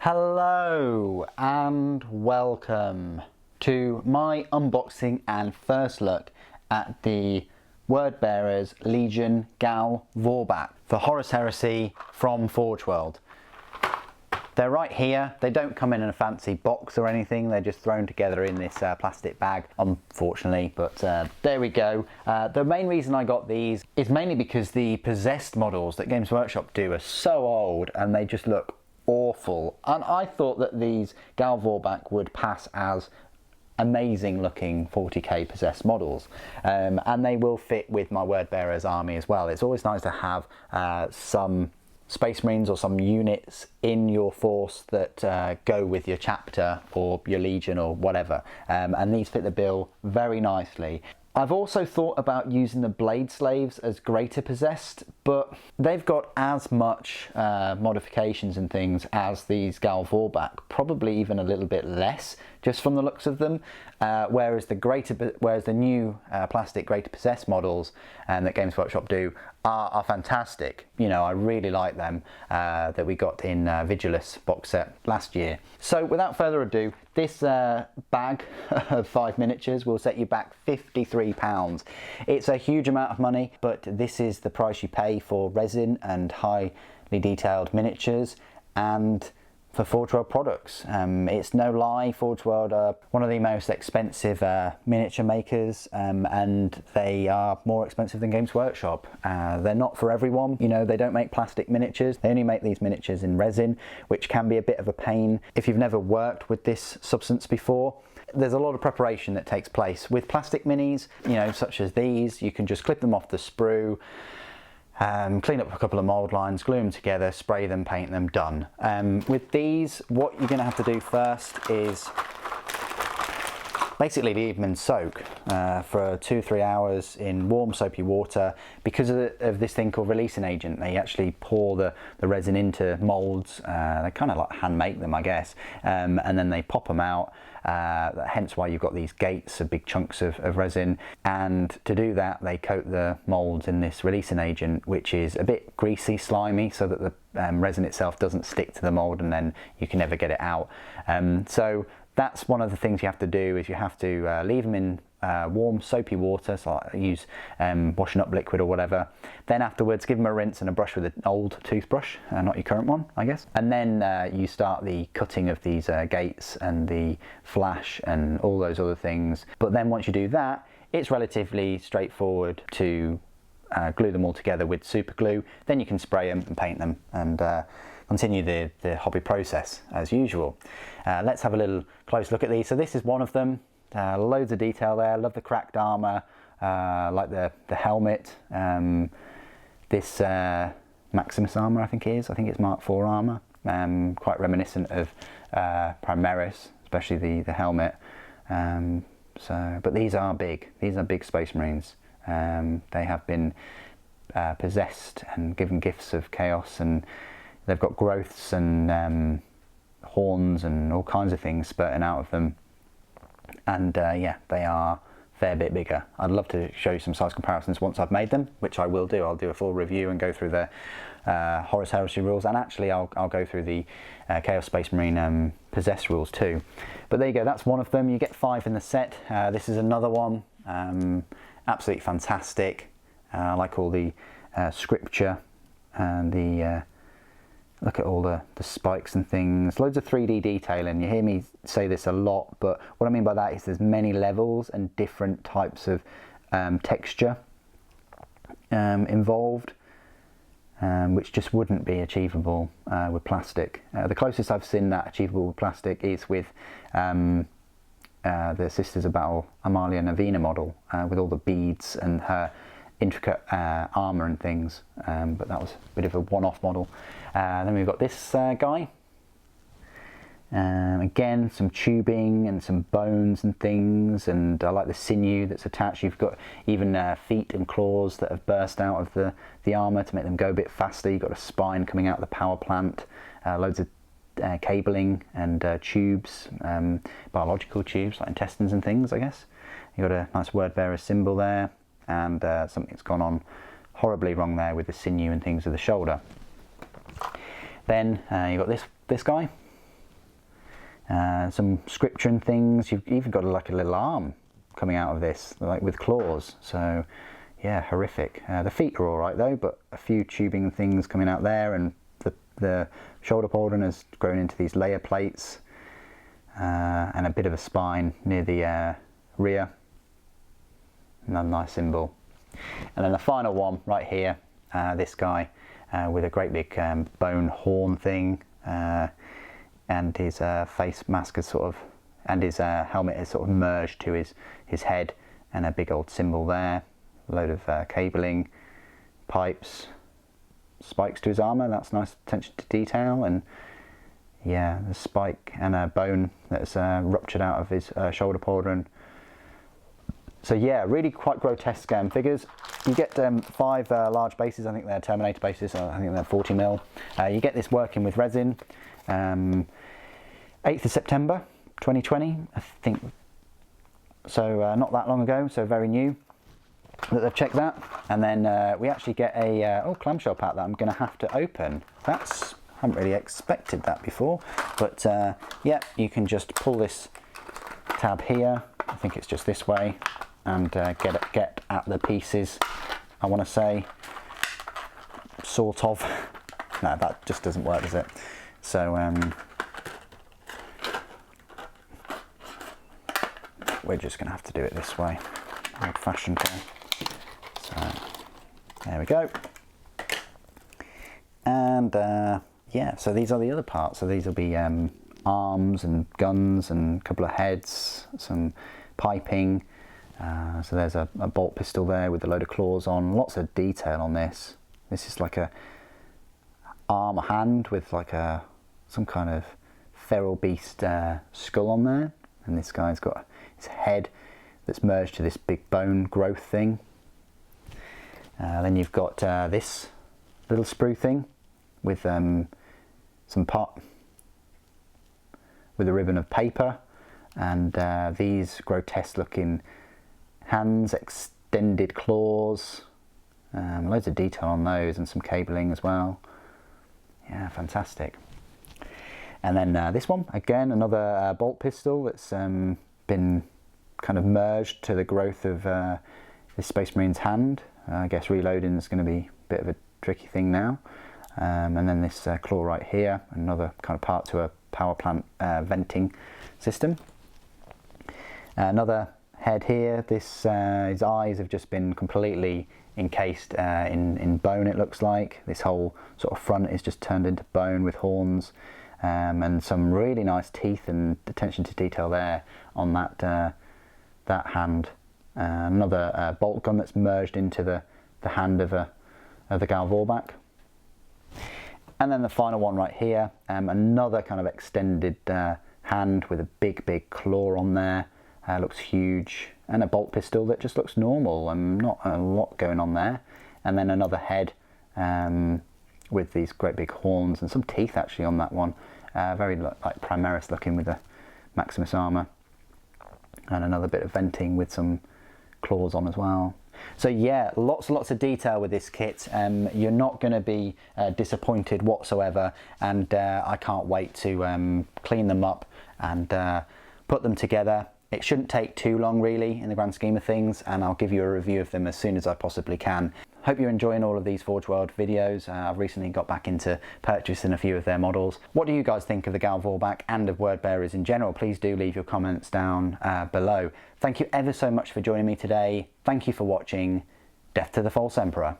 Hello and welcome to my unboxing and first look at the Word Bearers Gal Vorbak for Horus Heresy from Forge World. They're right here. They don't come in a fancy box or anything. They're just thrown together in this plastic bag, unfortunately, but there we go. The main reason I got these is mainly because the possessed models that Games Workshop do are so old and they just look awful, and I thought that these Gal Vorbak would pass as amazing looking 40k possessed models, and they will fit with my Word Bearers army as well. It's always nice to have some Space Marines or some units in your force that go with your chapter or your legion or whatever, and these fit the bill very nicely. I've also thought about using the Blade Slaves as Greater Possessed, but they've got as much modifications and things as these Gal Vorbak, probably even a little bit less, just from the looks of them. Whereas the new plastic Greater Possessed models that Games Workshop do are fantastic. You know, I really like them that we got in Vigilus box set last year. So without further ado, this bag of 5 miniatures will set you back £53. It's a huge amount of money, but this is the price you pay for resin and highly detailed miniatures and for Forge World products. It's no lie, Forge World are one of the most expensive miniature makers, and they are more expensive than Games Workshop. They're not for everyone, you know, they don't make plastic miniatures, they only make these miniatures in resin, which can be a bit of a pain if you've never worked with this substance before. There's a lot of preparation that takes place. With plastic minis, you know, such as these, you can just clip them off the sprue, clean up a couple of mould lines, glue them together, spray them, paint them, done. With these, what you're going to have to do first is basically leave them in soak for 2-3 hours in warm soapy water. Because of this thing called releasing agent, they actually pour the resin into moulds. They kind of like hand make them, I guess, and then they pop them out. Hence why you've got these gates of big chunks of resin, and to do that they coat the moulds in this releasing agent, which is a bit greasy, slimy, so that the resin itself doesn't stick to the mould and then you can never get it out. So that's one of the things you have to do, is you have to leave them in warm soapy water, so I use washing up liquid or whatever. Then afterwards give them a rinse and a brush with an old toothbrush, not your current one, I guess. And then you start the cutting of these gates and the flash and all those other things. But then once you do that, it's relatively straightforward to glue them all together with super glue. Then you can spray them and paint them and continue the hobby process as usual. Let's have a little close look at these. So this is one of them. Loads of detail there. Love the cracked armour, like the helmet. This Maximus armour, I think it is. I think it's Mark IV armour. Quite reminiscent of Primaris, especially the helmet. But these are big. These are big Space Marines. They have been possessed and given gifts of chaos, and they've got growths and horns and all kinds of things spurting out of them. And yeah, they are a fair bit bigger. I'd love to show you some size comparisons once I've made them, which I will do. I'll do a full review and go through the Horus Heresy rules, and actually I'll go through the Chaos Space Marine Possess rules too. But there you go, that's one of them. You get 5 in the set. This is another one. Absolutely fantastic. I like all the scripture and the look at all the spikes and things. Loads of 3D detailing. You hear me say this a lot, but what I mean by that is there's many levels and different types of texture involved, which just wouldn't be achievable with plastic. The closest I've seen that achievable with plastic is with the Sisters of Battle Amalia Navina model, with all the beads and her intricate armour and things, but that was a bit of a one-off model. Then we've got this guy. Again, some tubing and some bones and things, and I like the sinew that's attached. You've got even feet and claws that have burst out of the armour to make them go a bit faster. You've got a spine coming out of the power plant, loads of cabling and tubes, biological tubes like intestines and things, I guess. You've got a nice Word Bearer symbol there, and something's gone on horribly wrong there with the sinew and things of the shoulder. Then you've got this guy. Some scripture and things. You've even got like a little arm coming out of this, like with claws. So yeah, horrific. The feet are all right though, but a few tubing things coming out there, and the shoulder pauldron has grown into these layer plates, and a bit of a spine near the rear. Another nice symbol. And then the final one right here, this guy with a great big bone horn thing, and his face mask is sort of, and his helmet is sort of merged to his head, and a big old symbol there. A load of cabling, pipes, spikes to his armour. That's nice attention to detail. And yeah, the spike and a bone that's ruptured out of his shoulder pauldron. So yeah, really quite grotesque figures. You get 5 large bases. I think they're Terminator bases. I think they're 40mm. You get this working with resin. 8th of September 2020, I think. So not that long ago, so very new that they've checked that. And then we actually get a clamshell pack that I'm going to have to open. I haven't really expected that before, but yeah, you can just pull this tab here. I think it's just this way, and get at the pieces. I want to say, sort of. No, that just doesn't work, does it? So we're just going to have to do it this way, old-fashioned way. So there we go. And yeah, so these are the other parts. So these will be arms and guns and a couple of heads, some piping. So there's a bolt pistol there with a load of claws on. Lots of detail on this. This is like a arm, a hand with like some kind of feral beast skull on there. And this guy's got his head that's merged to this big bone growth thing. Then you've got this little sprue thing with some pot with a ribbon of paper, and these grotesque looking hands, extended claws, loads of detail on those, and some cabling as well. Yeah, fantastic. And then this one, again, another bolt pistol that's been kind of merged to the growth of this Space Marine's hand. I guess reloading is going to be a bit of a tricky thing now. And then this claw right here, another kind of part to a power plant venting system. Another head here. This his eyes have just been completely encased in bone, it looks like. This whole sort of front is just turned into bone with horns, and some really nice teeth and attention to detail there on that hand. Another bolt gun that's merged into the hand of the Gal Vorbak. And then the final one right here, another kind of extended hand with a big claw on there. Looks huge, and a bolt pistol that just looks normal and not a lot going on there. And then another head with these great big horns and some teeth actually on that one. Very like Primaris looking with the Maximus armour. And another bit of venting with some claws on as well. So yeah, lots of detail with this kit. You're not going to be disappointed whatsoever, and I can't wait to clean them up and put them together. It shouldn't take too long really in the grand scheme of things, and I'll give you a review of them as soon as I possibly can. Hope you're enjoying all of these Forge World videos. I've recently got back into purchasing a few of their models. What do you guys think of the Gal Vorbak and of Word Bearers in general? Please do leave your comments down below. Thank you ever so much for joining me today. Thank you for watching. Death to the False Emperor.